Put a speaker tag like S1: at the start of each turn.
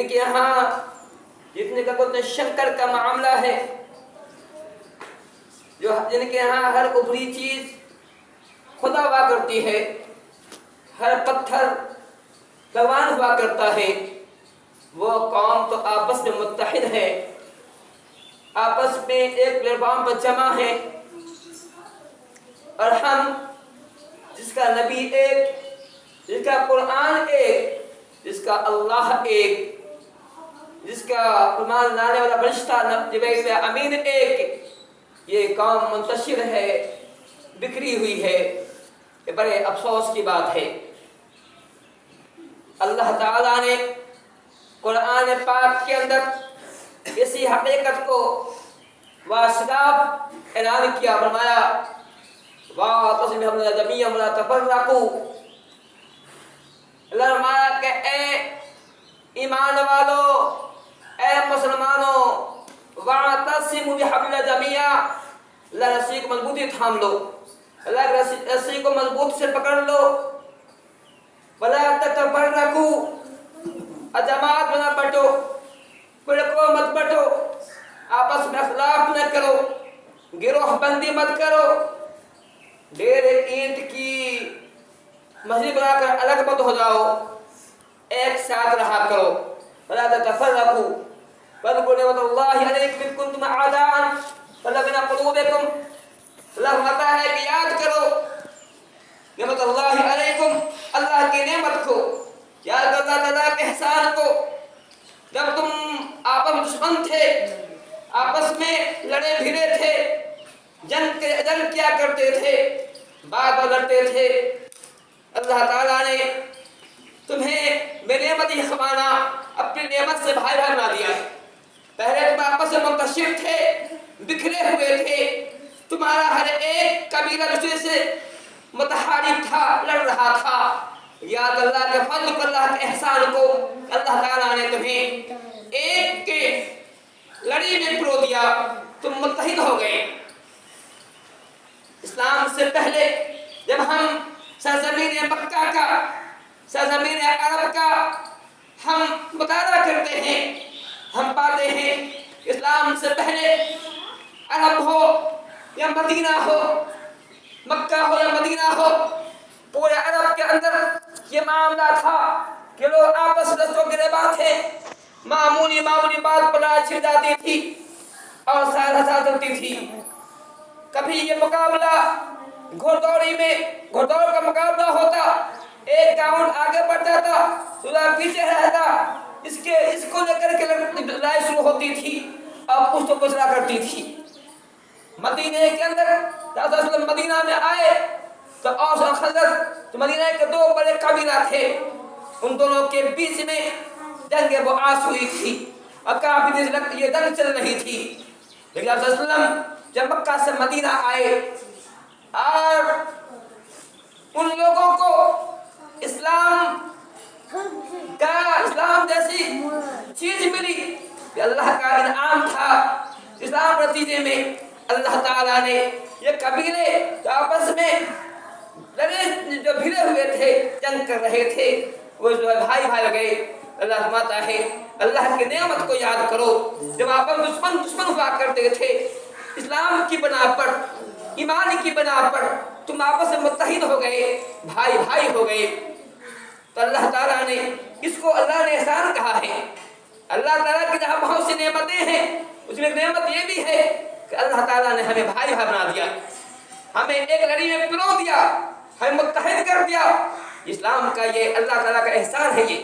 S1: جن کے یہاں جتنے کا بولتے ہیں شنکر کا معاملہ ہے، جن کے یہاں ہر اوپری چیز خدا ہوا کرتی ہے، ہر پتھر بھگوان ہوا کرتا ہے، وہ قوم تو آپس میں متحد ہے، آپس میں ایک پلیٹفارم پر جمع ہے، اور ہم جس کا نبی ایک، جس کا قرآن ایک، جس کا اللہ ایک، جس کا فرمان لانے والا فرشتہ جبرائیل امین ایک، یہ قوم منتشر ہے، بکھری ہوئی ہے، یہ بڑے افسوس کی بات ہے۔ اللہ تعالیٰ نے قرآن پاک کے اندر اسی حقیقت کو واصف اعلان کیا، فرمایا وَاعْتَصِمُوا بِحَبْلِ اللَّهِ جَمِيعًا وَلَا تَفَرَّقُوا۔ اللہ فرمایا کہ اے ایمان والو، اے مسلمانوں، وَاعْتَصِمُوا بِحَبْلِ اللَّهِ جَمِيعًا، اللہ رسی کو مضبوطی تھام لو، اللہ رسی کو مضبوط سے پکڑ لو، وَلَا تَتَفَرَّقُوا، جماعت میں نہ بٹو، فرقوں مت بٹو، آپس میں اختلاف نہ کرو، گروہ بندی مت کرو، ڈیر اینٹ کی مسجد بنا کر الگ مت ہو جاؤ، ایک ساتھ رہا کرو۔ وَلَا تَتَفَرَّقُوا وَاذْكُرُوا نِعْمَتَ اللَّهِ عَلَيْكُمْ إِذْ كُنتُمْ أَعْدَاءً فَأَلَّفَ بَيْنَ قُلُوبِكُمْ۔ اللہ فرماتا ہے کہ یاد کرو نعمت اللہ علیکم، اللہ کی نعمت کو، یاد کرو اللہ تعالیٰ کے احسان کو، جب تم آپس میں دشمن تھے، آپس میں لڑے بھیڑے تھے، جنگ کیا کرتے تھے، بات لڑتے تھے، اللہ تعالیٰ نے تمہیں بے نعمت ہی خوانا اپنی نعمت سے بھائی بھائی بنا دیا۔ پہلے تم آپس میں منتشر تھے، بکھرے ہوئے تھے، تمہارا ہر ایک قبیلہ دوسرے سے متحارب تھا، لڑ رہا تھا، یاد اللہ کے فضل کو، اللہ کے احسان کو، اللہ تعالیٰ نے تمہیں ایک کے لڑی میں پرو دیا، تم متحد ہو گئے۔ اسلام سے پہلے جب ہم سرزمین مکہ کا، سرزمین عرب کا ہم مطالعہ کرتے ہیں، ہم پاتے ہیں اسلام سے پہلے عرب ہو یا مدینہ ہو، مکہ ہو یا مدینہ ہو، پورے عرب کے اندر یہ معاملہ تھا کہ لوگ آپس میں دستوں گریباں تھے، معمولی بات پر لڑائی چھڑ جاتی تھی اور سازش چلتی تھی۔ کبھی یہ مقابلہ گھوڑدوڑی میں، گھوڑدوڑ کا مقابلہ ہوتا، ایک گاؤنڈ آگے بڑھ جاتا، دوسرا پیچھے رہتا، اس کو لے کر کے لڑائی شروع ہوتی تھی اور پشت پچھڑا کرتی تھی۔ مدینہ کے اندر جب رسول مدینہ میں آئے تو اوس اور خزرج جو مدینہ کے دو بڑے قبیلہ تھے، ان دونوں کے بیچ میں جنگ بعاث ہوئی تھی اور کافی دیر تک یہ جنگ چل رہی تھی۔ لیکن آپ صلی اللہ علیہ وسلم جب مکہ سے مدینہ آئے اور ان لوگوں کو اسلام جیسی چیز ملی کہ اللہ کا انعام تھا، اسلام نتیجے میں اللہ تعالیٰ نے یہ قبیلے جو آپس میں لڑے، جو بھیڑے ہوئے تھے، جنگ کر رہے تھے، وہ جو بھائی بھائی گئے۔ اللہ فرماتا ہے اللہ کی نعمت کو یاد کرو، جب آپس دشمن ہوا کرتے تھے، اسلام کی بنا پر، ایمان کی بنا پر تم آپس میں متحد ہو گئے، بھائی بھائی ہو گئے، تو اللہ تعالیٰ نے اس کو اللہ نے احسان کہا ہے۔ اللہ تعالیٰ کی جہاں بہت سی نعمتیں ہیں، اس میں ایک نعمت یہ بھی ہے کہ اللہ تعالیٰ نے ہمیں بھائی بھائی بنا دیا، ہمیں ایک لڑی میں پرو دیا، ہمیں متحد کر دیا۔ اسلام کا یہ اللہ تعالیٰ کا احسان ہے۔ یہ